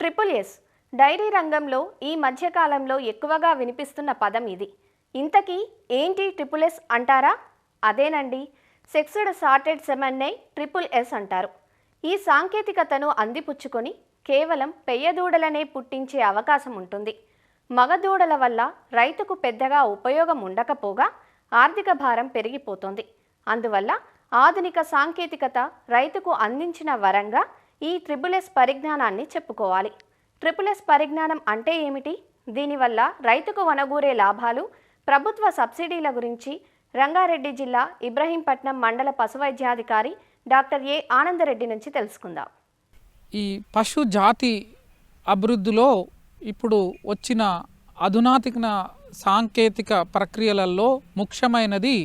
Triple S dairy రంగంలో ఈ మధ్యకాలంలో ఎక్కువగా వినిపిస్తున్న పదం ఇది. ఇంతకీ ఏంటి ట్రిపుల్ ఎస్ అంటారా? అదేనండి, సెక్స్డ్ సార్టెడ్ సెమన్నే ట్రిపుల్ ఎస్ అంటారు. ఈ సాంకేతికతను అందిపుచ్చుకొని కేవలం పెయ్యదూడలనే పుట్టించే అవకాశం ఉంటుంది. మగదూడల వల్ల రైతుకు పెద్దగా ఉపయోగం ఉండకపోగా ఆర్థిక భారం పెరిగిపోతుంది. అందువల్ల ఆధునిక సాంకేతికత రైతుకు అందించిన వరంగా ఈ ట్రిపుల్ ఎస్ పరిజ్ఞానాన్ని చెప్పుకోవాలి. ట్రిపుల్ ఎస్ పరిజ్ఞానం అంటే ఏమిటి? దీనివల్ల రైతుకు వనగూరే లాభాలు, ప్రభుత్వ సబ్సిడీల గురించి రంగారెడ్డి జిల్లా ఇబ్రహీంపట్నం మండల పశువైద్యాధికారి డాక్టర్ ఏ ఆనందరెడ్డి నుంచి తెలుసుకుందాం. ఈ పశు జాతి అభివృద్ధిలో ఇప్పుడు వచ్చిన అధునాతన సాంకేతిక ప్రక్రియలలో ముఖ్యమైనది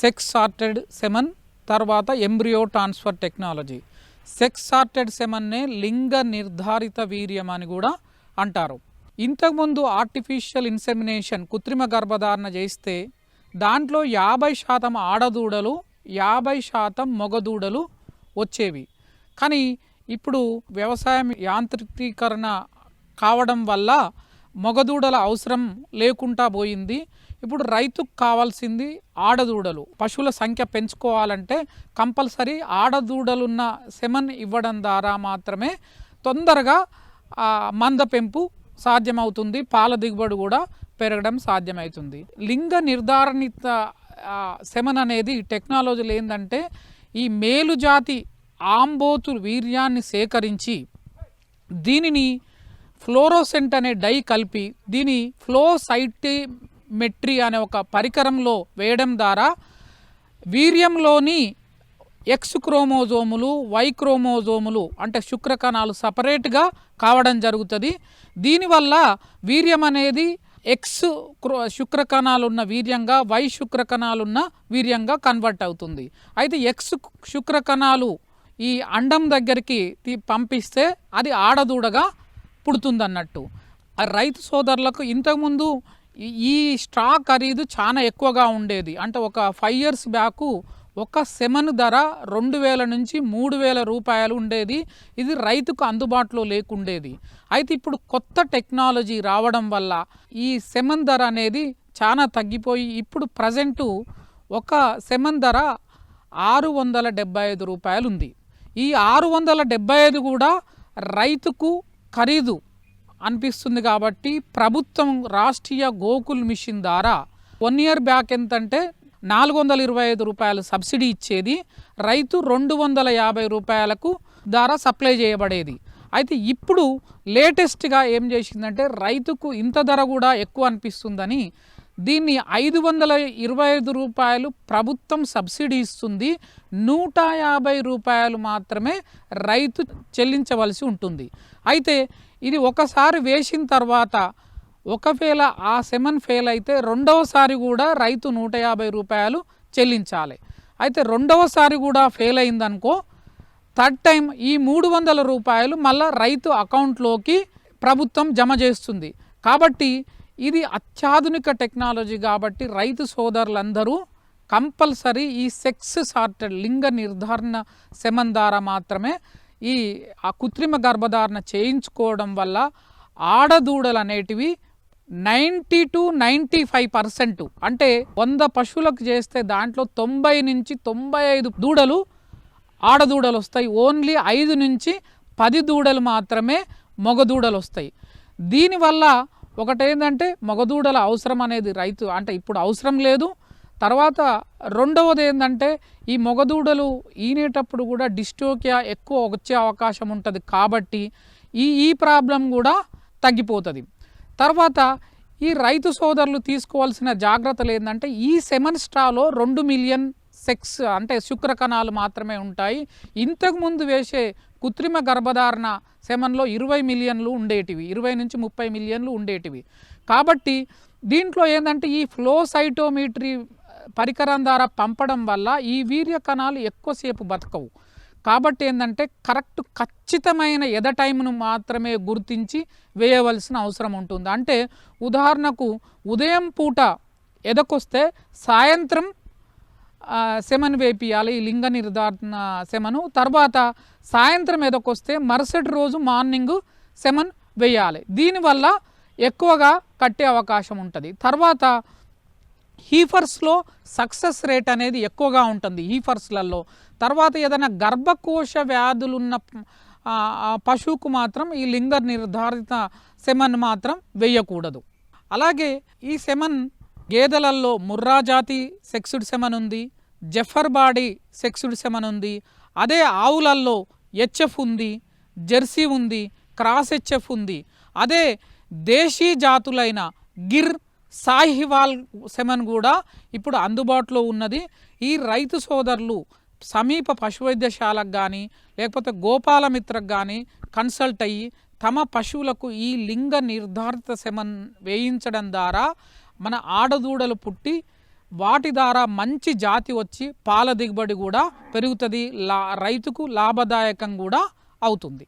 సెక్స్ సార్టెడ్ సెమన్, తర్వాత embryo transfer technology. Sex sorted సెమన్నే లింగ నిర్ధారిత వీర్యం అని కూడా అంటారు. ఇంతకుముందు ఆర్టిఫిషియల్ ఇన్సెమినేషన్ కృత్రిమ గర్భధారణ చేస్తే దాంట్లో 50% ఆడదూడలు 50% మగదూడలు వచ్చేవి. కానీ ఇప్పుడు వ్యవసాయం యాంత్రికీకరణ కావడం వల్ల మగదూడల అవసరం లేకుండా పోయింది. ఇప్పుడు రైతుకు కావాల్సింది ఆడదూడలు. పశువుల సంఖ్య పెంచుకోవాలంటే కంపల్సరీ ఆడదూడలున్న సెమన్ ఇవ్వడం ద్వారా మాత్రమే తొందరగా మంద పెంపు సాధ్యమవుతుంది, పాల దిగుబడి కూడా పెరగడం సాధ్యమవుతుంది. లింగ నిర్ధారణిత సెమన్ అనేది టెక్నాలజీలు ఏంటంటే ఈ మేలు జాతి ఆంబోతు వీర్యాన్ని సేకరించి దీనిని ఫ్లోరోసెంట్ అనే డై కలిపి దీని ఫ్లోసైటిమెట్రీ అనే ఒక పరికరంలో వేయడం ద్వారా వీర్యంలోని ఎక్స్ క్రోమోజోములు, వై క్రోమోజోములు అంటే శుక్రకణాలు సపరేట్గా కావడం జరుగుతుంది. దీనివల్ల వీర్యం అనేది ఎక్స్ శుక్రకణాలున్న వీర్యంగా, వై శుక్రకణాలున్న వీర్యంగా కన్వర్ట్ అవుతుంది. అయితే ఎక్స్ శుక్రకణాలు ఈ అండం దగ్గరికి పంపిస్తే అది ఆడదూడగా పుడుతుందన్నట్టు. రైతు సోదరులకు ఇంతకుముందు ఈ స్ట్రా ఖరీదు చాలా ఎక్కువగా ఉండేది. అంటే ఒక 5 years బ్యాకు ఒక సెమన్ ధర 2000 నుంచి 3000 రూపాయలు ఉండేది. ఇది రైతుకు అందుబాటులో లేకుండేది. అయితే ఇప్పుడు కొత్త టెక్నాలజీ రావడం వల్ల ఈ సెమన్ ధర అనేది చాలా తగ్గిపోయి ఇప్పుడు ప్రజెంటు ఒక సెమన్ ధర 675 రూపాయలు ఉంది. ఈ 675 కూడా రైతుకు ఖరీదు అనిపిస్తుంది కాబట్టి ప్రభుత్వం రాష్ట్రీయ గోకుల్ మిషన్ ద్వారా 1 year బ్యాక్ ఎంతంటే 425 రూపాయలు సబ్సిడీ ఇచ్చేది, రైతు 250 రూపాయలకు ద్వారా సప్లై చేయబడేది. అయితే ఇప్పుడు లేటెస్ట్గా ఏం చేసిందంటే రైతుకు ఇంత ధర కూడా ఎక్కువ అనిపిస్తుందని దీన్ని 525 రూపాయలు ప్రభుత్వం సబ్సిడీ ఇస్తుంది, 150 రూపాయలు మాత్రమే రైతు చెల్లించవలసి ఉంటుంది. అయితే ఇది ఒకసారి వేసిన తర్వాత ఒకవేళ ఆ సెమన్ ఫెయిల్ అయితే రెండవసారి కూడా రైతు 150 రూపాయలు చెల్లించాలి. అయితే రెండవసారి కూడా ఫెయిల్ అయిందనుకో థర్డ్ టైం ఈ 300 రూపాయలు మళ్ళీ రైతు అకౌంట్లోకి ప్రభుత్వం జమ చేస్తుంది. కాబట్టి ఇది అత్యాధునిక టెక్నాలజీ కాబట్టి రైతు సోదరులందరూ కంపల్సరీ ఈ సెక్స్ సార్టెడ్ లింగ నిర్ధారణ సెమన్ ద్వారా మాత్రమే ఈ కృత్రిమ గర్భధారణ చేయించుకోవడం వల్ల ఆడదూడలు అనేటివి 90 to 95% అంటే 100 పశువులకు చేస్తే దాంట్లో 90 నుంచి 95 దూడలు ఆడదూడలు వస్తాయి. ఓన్లీ 5 నుంచి 10 దూడలు మాత్రమే మగదూడలు వస్తాయి. దీనివల్ల ఒకటేంటంటే మగదూడల అవసరం అనేది రైతు అంటే ఇప్పుడు అవసరం లేదు. తర్వాత రెండవది ఏంటంటే ఈ మగదూడలు ఈనేటప్పుడు కూడా డిస్టోకియా ఎక్కువ వచ్చే అవకాశం ఉంటుంది కాబట్టి ఈ ప్రాబ్లం కూడా తగ్గిపోతుంది. తర్వాత ఈ రైతు సోదరులు తీసుకోవాల్సిన జాగ్రత్తలు ఏంటంటే ఈ సెమన్ స్ట్రాలో 2 million సెక్స్ అంటే శుక్రకణాలు మాత్రమే ఉంటాయి. ఇంతకుముందు వేసే కృత్రిమ గర్భధారణ సెమన్లో 20 million ఉండేటివి, 20 నుంచి 30 million ఉండేటివి. కాబట్టి దీంట్లో ఏంటంటే ఈ ఫ్లోసైటోమెట్రీ పరికరం ద్వారా పంపడం వల్ల ఈ వీర్య కణాలు ఎక్కువసేపు బతకవు. కాబట్టి ఏంటంటే ఖచ్చితమైన ఎద టైంను మాత్రమే గుర్తించి వేయవలసిన అవసరం ఉంటుంది. అంటే ఉదాహరణకు ఉదయం పూట ఎదకొస్తే సాయంత్రం సెమన్ వేపియాలి, ఈ లింగ నిర్ధారణ సెమను. తర్వాత సాయంత్రం ఎదకొస్తే మరుసటి రోజు మార్నింగ్ సెమన్ వేయాలి. దీనివల్ల ఎక్కువగా కట్టే అవకాశం ఉంటుంది. తర్వాత హీఫర్స్లో సక్సెస్ రేట్ అనేది ఎక్కువగా ఉంటుంది హీఫర్స్లలో. తర్వాత ఏదైనా గర్భకోశ వ్యాధులున్న పశువుకు మాత్రం ఈ లింగ నిర్ధారిత సెమన్ మాత్రం వేయకూడదు. అలాగే ఈ సెమన్ గేదెలలో ముర్రా జాతి సెక్స్డ్ సెమన్ ఉంది, జెఫర్ బాడీ సెక్స్డ్ సెమన్ ఉంది. అదే ఆవులల్లో హెచ్ఎఫ్ ఉంది, జెర్సీ ఉంది, క్రాస్ హెచ్ఎఫ్ ఉంది. అదే దేశీ జాతులైన గిర్, సాహివాల్ సెమన్ కూడా ఇప్పుడు అందుబాటులో ఉన్నది. ఈ రైతు సోదరులు సమీప పశువైద్యశాలకు కానీ లేకపోతే గోపాలమిత్రకు కానీ కన్సల్ట్ అయ్యి తమ పశువులకు ఈ లింగ నిర్ధారిత సెమన్ వేయించడం ద్వారా మన ఆడదూడలు పుట్టి వాటి ద్వారా మంచి జాతి వచ్చి పాల దిగుబడి కూడా పెరుగుతుంది, రైతుకు లాభదాయకం కూడా అవుతుంది.